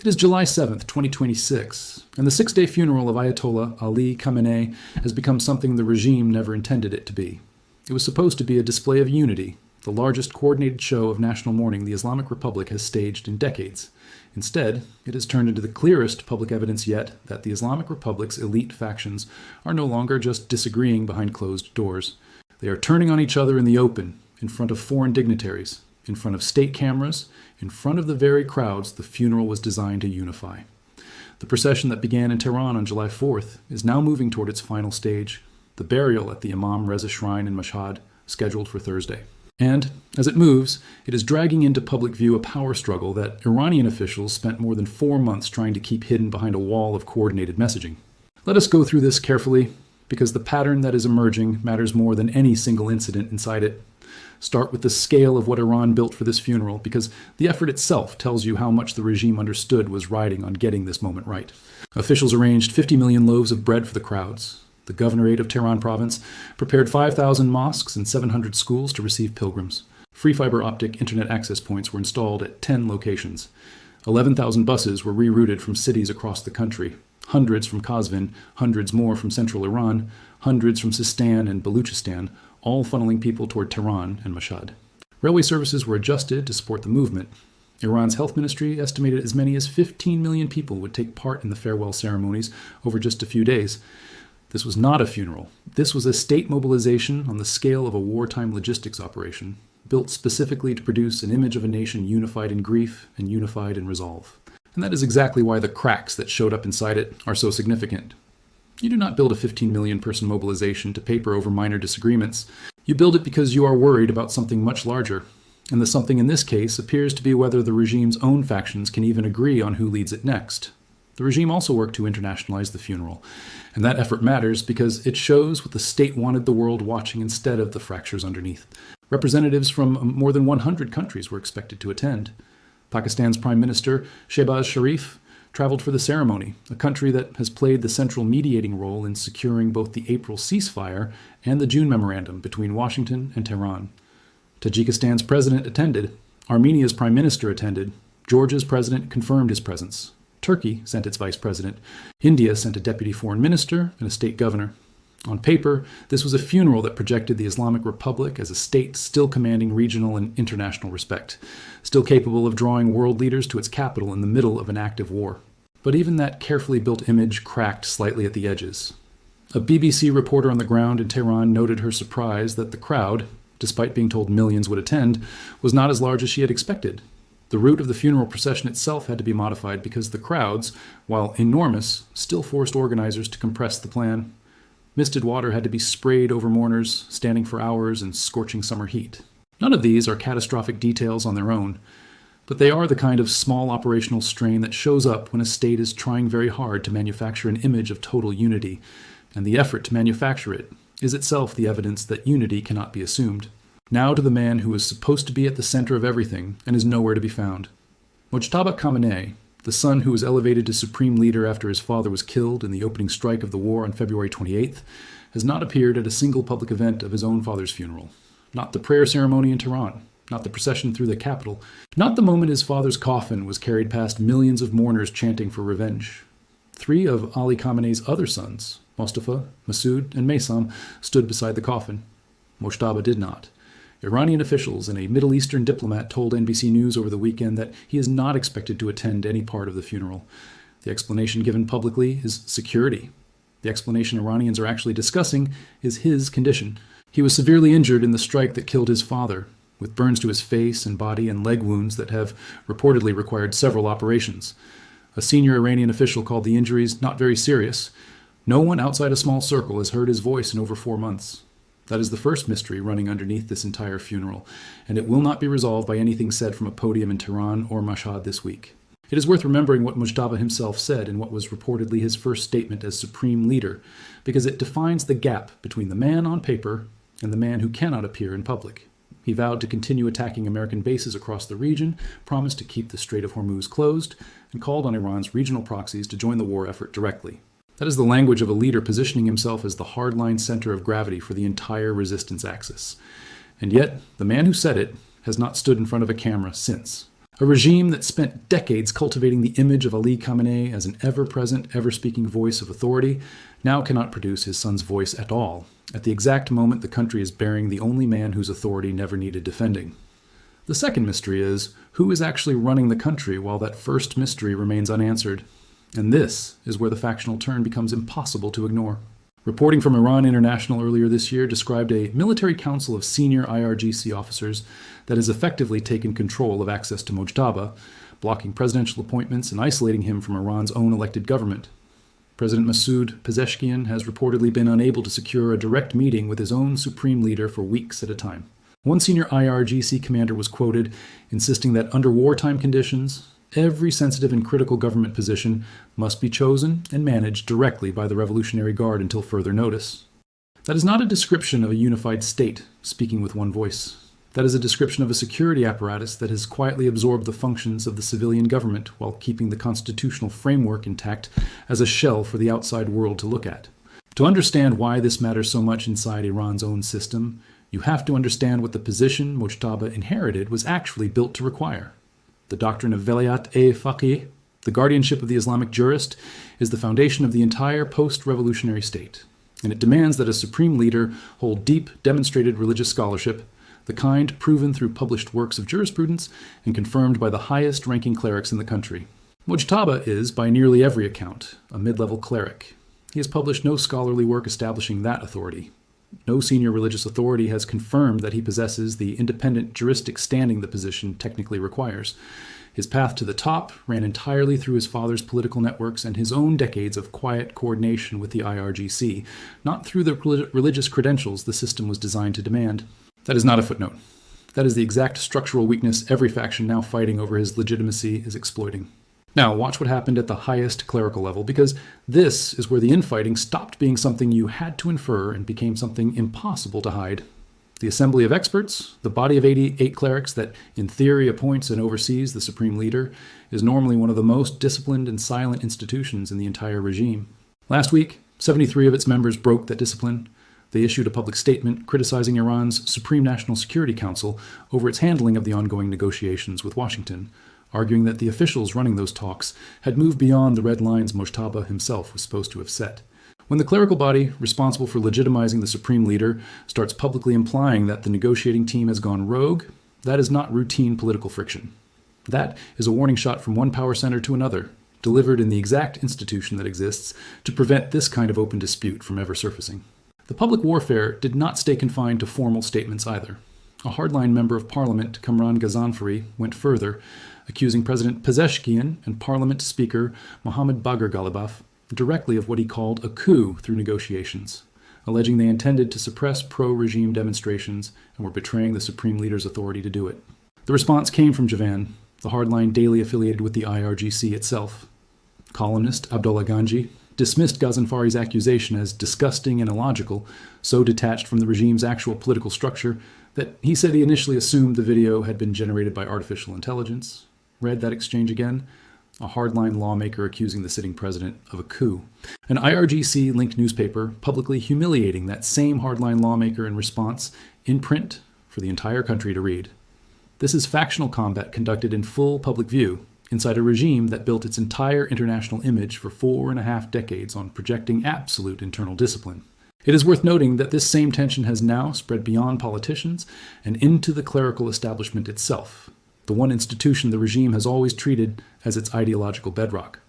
It is July 7th, 2026, and the six-day funeral of Ayatollah Ali Khamenei has become something the regime never intended it to be. It was supposed to be a display of unity, the largest coordinated show of national mourning the Islamic Republic has staged in decades. Instead, it has turned into the clearest public evidence yet that the Islamic Republic's elite factions are no longer just disagreeing behind closed doors. They are turning on each other in the open, in front of foreign dignitaries, in front of state cameras, in front of the very crowds the funeral was designed to unify. The procession that began in Tehran on July 4th is now moving toward its final stage, the burial at the Imam Reza Shrine in Mashhad, scheduled for Thursday. And, as it moves, it is dragging into public view a power struggle that Iranian officials spent more than 4 months trying to keep hidden behind a wall of coordinated messaging. Let us go through this carefully, because the pattern that is emerging matters more than any single incident inside it. Start with the scale of what Iran built for this funeral, because the effort itself tells you how much the regime understood was riding on getting this moment right. Officials arranged 50 million loaves of bread for the crowds. The governorate of Tehran province prepared 5,000 mosques and 700 schools to receive pilgrims. Free fiber optic internet access points were installed at 10 locations. 11,000 buses were rerouted from cities across the country. Hundreds from Qazvin, hundreds more from central Iran, hundreds from Sistan and Baluchistan, all funneling people toward Tehran and Mashhad. Railway services were adjusted to support the movement. Iran's health ministry estimated as many as 15 million people would take part in the farewell ceremonies over just a few days. This was not a funeral. This was a state mobilization on the scale of a wartime logistics operation, built specifically to produce an image of a nation unified in grief and unified in resolve. And that is exactly why the cracks that showed up inside it are so significant. You do not build a 15 million person mobilization to paper over minor disagreements. You build it because you are worried about something much larger. And the something in this case appears to be whether the regime's own factions can even agree on who leads it next. The regime also worked to internationalize the funeral. And that effort matters because it shows what the state wanted the world watching instead of the fractures underneath. Representatives from more than 100 countries were expected to attend. Pakistan's Prime Minister, Shehbaz Sharif, traveled for the ceremony, a country that has played the central mediating role in securing both the April ceasefire and the June memorandum between Washington and Tehran. Tajikistan's president attended. Armenia's prime minister attended. Georgia's president confirmed his presence. Turkey sent its vice president. India sent a deputy foreign minister and a state governor. On paper, this was a funeral that projected the Islamic Republic as a state still commanding regional and international respect, still capable of drawing world leaders to its capital in the middle of an active war. But even that carefully built image cracked slightly at the edges. A BBC reporter on the ground in Tehran noted her surprise that the crowd, despite being told millions would attend, was not as large as she had expected. The route of the funeral procession itself had to be modified because the crowds, while enormous, still forced organizers to compress the plan. Misted water had to be sprayed over mourners, standing for hours in scorching summer heat. None of these are catastrophic details on their own, but they are the kind of small operational strain that shows up when a state is trying very hard to manufacture an image of total unity, and the effort to manufacture it is itself the evidence that unity cannot be assumed. Now to the man who is supposed to be at the center of everything and is nowhere to be found. Mojtaba Khamenei, the son who was elevated to supreme leader after his father was killed in the opening strike of the war on February 28th, has not appeared at a single public event of his own father's funeral. Not the prayer ceremony in Tehran, not the procession through the capital, not the moment his father's coffin was carried past millions of mourners chanting for revenge. 3 of Ali Khamenei's other sons, Mustafa, Masoud, and Maysam, stood beside the coffin. Mojtaba did not. Iranian officials and a Middle Eastern diplomat told NBC News over the weekend that he is not expected to attend any part of the funeral. The explanation given publicly is security. The explanation Iranians are actually discussing is his condition. He was severely injured in the strike that killed his father, with burns to his face and body and leg wounds that have reportedly required several operations. A senior Iranian official called the injuries not very serious. No one outside a small circle has heard his voice in over 4 months. That is the first mystery running underneath this entire funeral, and it will not be resolved by anything said from a podium in Tehran or Mashhad this week. It is worth remembering what Mojtaba himself said in what was reportedly his first statement as supreme leader, because it defines the gap between the man on paper and the man who cannot appear in public. He vowed to continue attacking American bases across the region, promised to keep the Strait of Hormuz closed, and called on Iran's regional proxies to join the war effort directly. That is the language of a leader positioning himself as the hardline center of gravity for the entire resistance axis. And yet, the man who said it has not stood in front of a camera since. A regime that spent decades cultivating the image of Ali Khamenei as an ever-present, ever-speaking voice of authority now cannot produce his son's voice at all, at the exact moment the country is burying the only man whose authority never needed defending. The second mystery is, who is actually running the country while that first mystery remains unanswered? And this is where the factional turn becomes impossible to ignore. Reporting from Iran International earlier this year described a military council of senior IRGC officers that has effectively taken control of access to Mojtaba, blocking presidential appointments and isolating him from Iran's own elected government. President Masoud Pezeshkian has reportedly been unable to secure a direct meeting with his own supreme leader for weeks at a time. One senior IRGC commander was quoted insisting that under wartime conditions, every sensitive and critical government position must be chosen and managed directly by the Revolutionary Guard until further notice. That is not a description of a unified state speaking with one voice. That is a description of a security apparatus that has quietly absorbed the functions of the civilian government while keeping the constitutional framework intact as a shell for the outside world to look at. To understand why this matters so much inside Iran's own system, you have to understand what the position Mojtaba inherited was actually built to require. The doctrine of velayat-e-faqih, the guardianship of the Islamic jurist, is the foundation of the entire post-revolutionary state, and it demands that a supreme leader hold deep, demonstrated religious scholarship, the kind proven through published works of jurisprudence and confirmed by the highest-ranking clerics in the country. Mojtaba is, by nearly every account, a mid-level cleric. He has published no scholarly work establishing that authority. No senior religious authority has confirmed that he possesses the independent juristic standing the position technically requires. His path to the top ran entirely through his father's political networks and his own decades of quiet coordination with the IRGC, not through the religious credentials the system was designed to demand. That is not a footnote. That is the exact structural weakness every faction now fighting over his legitimacy is exploiting. Now, watch what happened at the highest clerical level, because this is where the infighting stopped being something you had to infer and became something impossible to hide. The assembly of experts, the body of 88 clerics that in theory appoints and oversees the supreme leader, is normally one of the most disciplined and silent institutions in the entire regime. Last week, 73 of its members broke that discipline. They issued a public statement criticizing Iran's Supreme National Security Council over its handling of the ongoing negotiations with Washington, arguing that the officials running those talks had moved beyond the red lines Mojtaba himself was supposed to have set. When the clerical body, responsible for legitimizing the supreme leader, starts publicly implying that the negotiating team has gone rogue, that is not routine political friction. That is a warning shot from one power center to another, delivered in the exact institution that exists to prevent this kind of open dispute from ever surfacing. The public warfare did not stay confined to formal statements either. A hardline member of parliament, Kamran Ghazanfari, went further, accusing President Pezeshkian and Parliament Speaker Mohammad Bagher Ghalibaf directly of what he called a coup through negotiations, alleging they intended to suppress pro-regime demonstrations and were betraying the supreme leader's authority to do it. The response came from Javan, the hardline daily affiliated with the IRGC itself. Columnist Abdullah Ganji dismissed Ghazanfari's accusation as disgusting and illogical, so detached from the regime's actual political structure that he said he initially assumed the video had been generated by artificial intelligence. Read that exchange again? A hardline lawmaker accusing the sitting president of a coup. An IRGC-linked newspaper publicly humiliating that same hardline lawmaker in response, in print, for the entire country to read. This is factional combat conducted in full public view, inside a regime that built its entire international image for 4.5 decades on projecting absolute internal discipline. It is worth noting that this same tension has now spread beyond politicians and into the clerical establishment itself, the one institution the regime has always treated as its ideological bedrock.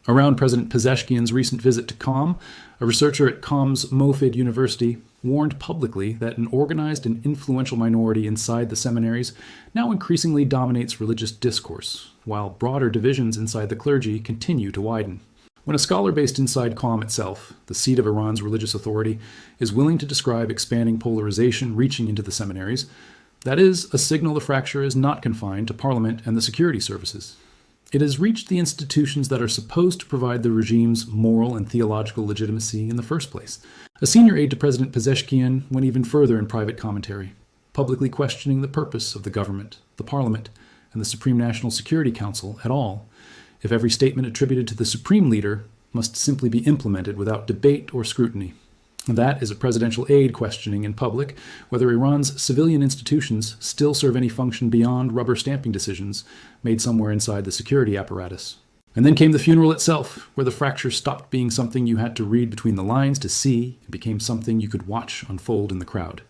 Around President Pezeshkian's recent visit to Qom, a researcher at Qom's Mofid University warned publicly that an organized and influential minority inside the seminaries now increasingly dominates religious discourse, while broader divisions inside the clergy continue to widen. When a scholar based inside Qom itself, the seat of Iran's religious authority, is willing to describe expanding polarization reaching into the seminaries, that is a signal the fracture is not confined to parliament and the security services. It has reached the institutions that are supposed to provide the regime's moral and theological legitimacy in the first place. A senior aide to President Pezeshkian went even further in private commentary, publicly questioning the purpose of the government, the parliament, and the Supreme National Security Council at all, if every statement attributed to the supreme leader must simply be implemented without debate or scrutiny. That is a presidential aide questioning in public whether Iran's civilian institutions still serve any function beyond rubber stamping decisions made somewhere inside the security apparatus. And then came the funeral itself, where the fracture stopped being something you had to read between the lines to see and became something you could watch unfold in the crowd.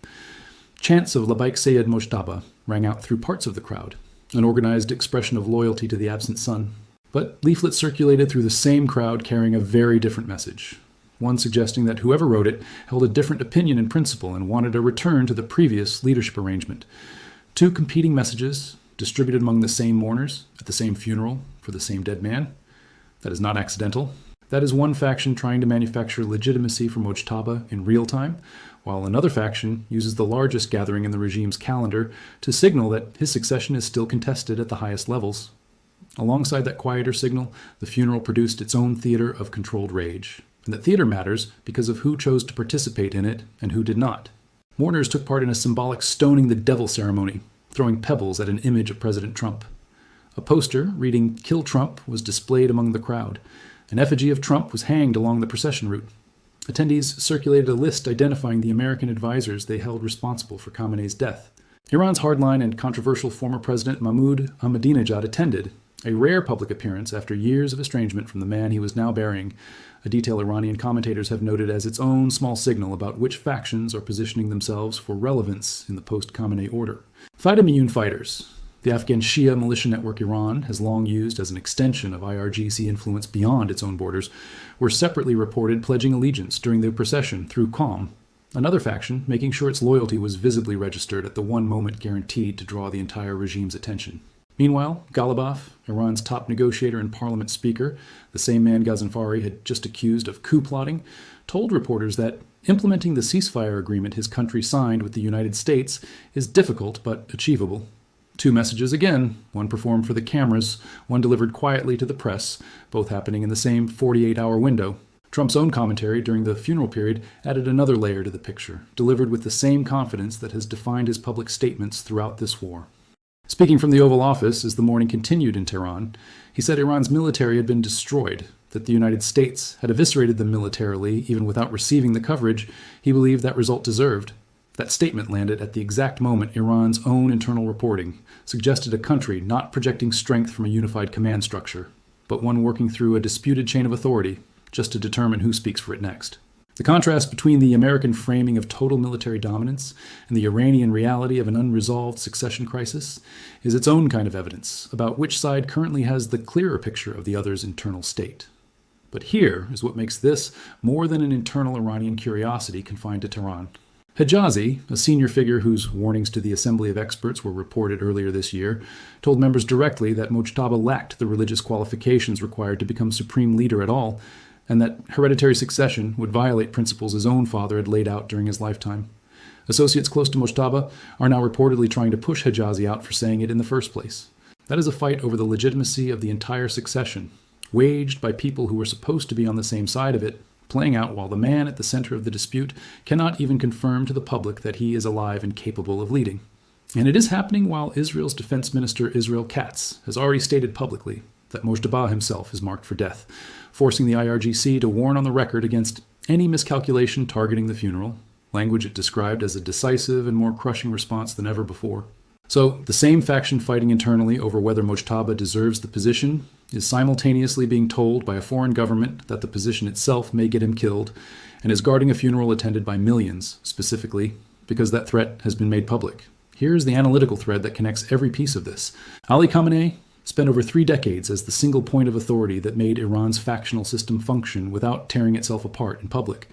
Chants of Labbaik Sayyid Mojtaba rang out through parts of the crowd, an organized expression of loyalty to the absent son. But leaflets circulated through the same crowd carrying a very different message, one suggesting that whoever wrote it held a different opinion in principle and wanted a return to the previous leadership arrangement. Two competing messages distributed among the same mourners at the same funeral for the same dead man. That is not accidental. That is one faction trying to manufacture legitimacy for Mojtaba in real time, while another faction uses the largest gathering in the regime's calendar to signal that his succession is still contested at the highest levels. Alongside that quieter signal, the funeral produced its own theater of controlled rage. And that theater matters because of who chose to participate in it and who did not. Mourners took part in a symbolic stoning the devil ceremony, throwing pebbles at an image of President Trump. A poster reading "Kill Trump" was displayed among the crowd. An effigy of Trump was hanged along the procession route. Attendees circulated a list identifying the American advisors they held responsible for Khamenei's death. Iran's hardline and controversial former president Mahmoud Ahmadinejad attended, a rare public appearance after years of estrangement from the man he was now burying, a detail Iranian commentators have noted as its own small signal about which factions are positioning themselves for relevance in the post-Khamenei order. Fightamiyyun fighters, the Afghan Shia militia network Iran has long used as an extension of IRGC influence beyond its own borders, were separately reported pledging allegiance during the procession through Qom, another faction making sure its loyalty was visibly registered at the one moment guaranteed to draw the entire regime's attention. Meanwhile, Ghalibaf, Iran's top negotiator and parliament speaker, the same man Ghazanfari had just accused of coup plotting, told reporters that implementing the ceasefire agreement his country signed with the United States is difficult but achievable. Two messages again, one performed for the cameras, one delivered quietly to the press, both happening in the same 48-hour window. Trump's own commentary during the funeral period added another layer to the picture, delivered with the same confidence that has defined his public statements throughout this war. Speaking from the Oval Office as the mourning continued in Tehran, he said Iran's military had been destroyed, that the United States had eviscerated them militarily even without receiving the coverage he believed that result deserved. That statement landed at the exact moment Iran's own internal reporting suggested a country not projecting strength from a unified command structure, but one working through a disputed chain of authority just to determine who speaks for it next. The contrast between the American framing of total military dominance and the Iranian reality of an unresolved succession crisis is its own kind of evidence about which side currently has the clearer picture of the other's internal state. But here is what makes this more than an internal Iranian curiosity confined to Tehran. Hijazi, a senior figure whose warnings to the Assembly of Experts were reported earlier this year, told members directly that Mojtaba lacked the religious qualifications required to become supreme leader at all, and that hereditary succession would violate principles his own father had laid out during his lifetime. Associates close to Mojtaba are now reportedly trying to push Hijazi out for saying it in the first place. That is a fight over the legitimacy of the entire succession, waged by people who were supposed to be on the same side of it, playing out while the man at the center of the dispute cannot even confirm to the public that he is alive and capable of leading. And it is happening while Israel's Defense Minister Israel Katz has already stated publicly that Mojtaba himself is marked for death, forcing the IRGC to warn on the record against any miscalculation targeting the funeral, language it described as a decisive and more crushing response than ever before. So, the same faction fighting internally over whether Mojtaba deserves the position is simultaneously being told by a foreign government that the position itself may get him killed, and is guarding a funeral attended by millions, specifically because that threat has been made public. Here's the analytical thread that connects every piece of this. Ali Khamenei spent over 3 decades as the single point of authority that made Iran's factional system function without tearing itself apart in public.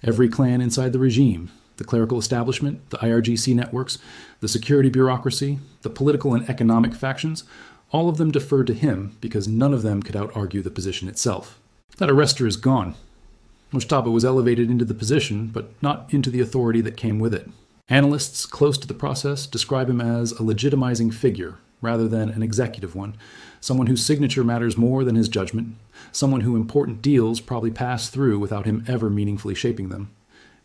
Every clan inside the regime, the clerical establishment, the IRGC networks, the security bureaucracy, the political and economic factions, all of them deferred to him because none of them could out-argue the position itself. That arrestor is gone. Mojtaba was elevated into the position, but not into the authority that came with it. Analysts close to the process describe him as a legitimizing figure, rather than an executive one, someone whose signature matters more than his judgment, someone who important deals probably pass through without him ever meaningfully shaping them.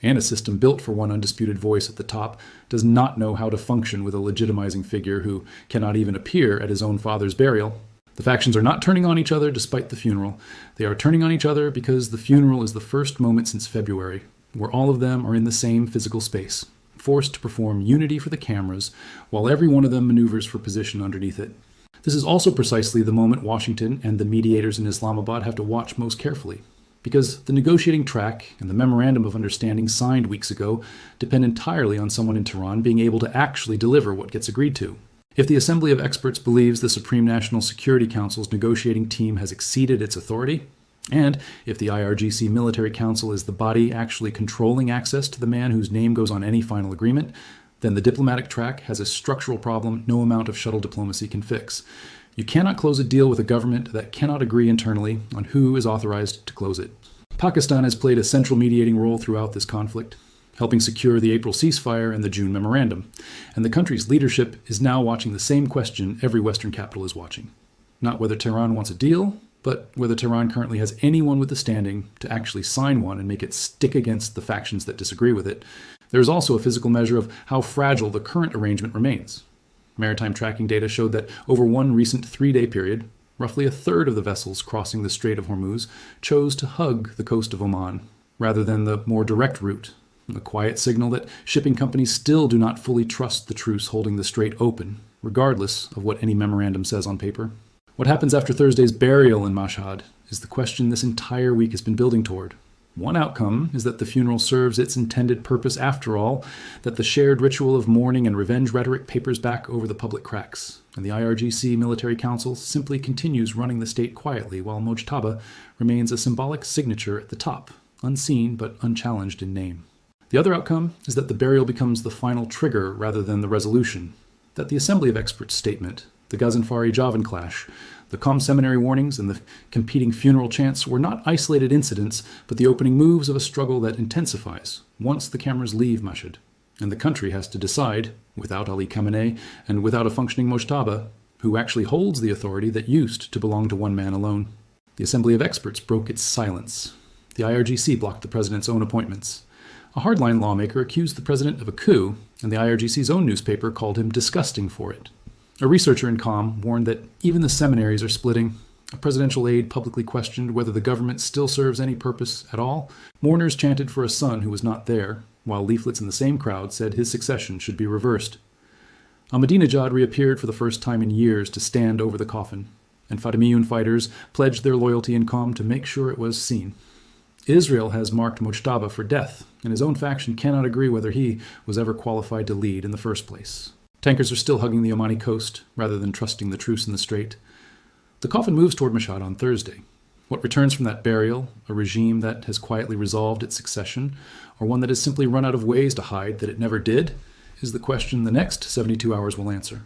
And a system built for one undisputed voice at the top does not know how to function with a legitimizing figure who cannot even appear at his own father's burial. The factions are not turning on each other despite the funeral. They are turning on each other because the funeral is the first moment since February, where all of them are in the same physical space, forced to perform unity for the cameras, while every one of them maneuvers for position underneath it. This is also precisely the moment Washington and the mediators in Islamabad have to watch most carefully, because the negotiating track and the memorandum of understanding signed weeks ago depend entirely on someone in Tehran being able to actually deliver what gets agreed to. If the Assembly of Experts believes the Supreme National Security Council's negotiating team has exceeded its authority, and if the IRGC Military Council is the body actually controlling access to the man whose name goes on any final agreement, then the diplomatic track has a structural problem no amount of shuttle diplomacy can fix. You cannot close a deal with a government that cannot agree internally on who is authorized to close it. Pakistan has played a central mediating role throughout this conflict, helping secure the April ceasefire and the June memorandum, and the country's leadership is now watching the same question every Western capital is watching. Not whether Tehran wants a deal, but whether Tehran currently has anyone with the standing to actually sign one and make it stick against the factions that disagree with it. There is also a physical measure of how fragile the current arrangement remains. Maritime tracking data showed that over one recent 3-day period, roughly a third of the vessels crossing the Strait of Hormuz chose to hug the coast of Oman, rather than the more direct route, a quiet signal that shipping companies still do not fully trust the truce holding the strait open, regardless of what any memorandum says on paper. What happens after Thursday's burial in Mashhad is the question this entire week has been building toward. One outcome is that the funeral serves its intended purpose after all, that the shared ritual of mourning and revenge rhetoric papers back over the public cracks, and the IRGC Military Council simply continues running the state quietly while Mojtaba remains a symbolic signature at the top, unseen but unchallenged in name. The other outcome is that the burial becomes the final trigger rather than the resolution, that the Assembly of Experts statement, the Ghaznfari-Javan clash, the Qom seminary warnings, and the competing funeral chants were not isolated incidents, but the opening moves of a struggle that intensifies once the cameras leave Mashhad, and the country has to decide, without Ali Khamenei and without a functioning Mojtaba, who actually holds the authority that used to belong to one man alone. The Assembly of Experts broke its silence. The IRGC blocked the president's own appointments. A hardline lawmaker accused the president of a coup, and the IRGC's own newspaper called him disgusting for it. A researcher in Qom warned that even the seminaries are splitting. A presidential aide publicly questioned whether the government still serves any purpose at all. Mourners chanted for a son who was not there, while leaflets in the same crowd said his succession should be reversed. Ahmadinejad reappeared for the first time in years to stand over the coffin, and Fatimiyun fighters pledged their loyalty in Qom to make sure it was seen. Israel has marked Mojtaba for death, and his own faction cannot agree whether he was ever qualified to lead in the first place. Tankers are still hugging the Omani coast, rather than trusting the truce in the strait. The coffin moves toward Mashhad on Thursday. What returns from that burial, a regime that has quietly resolved its succession, or one that has simply run out of ways to hide that it never did, is the question the next 72 hours will answer.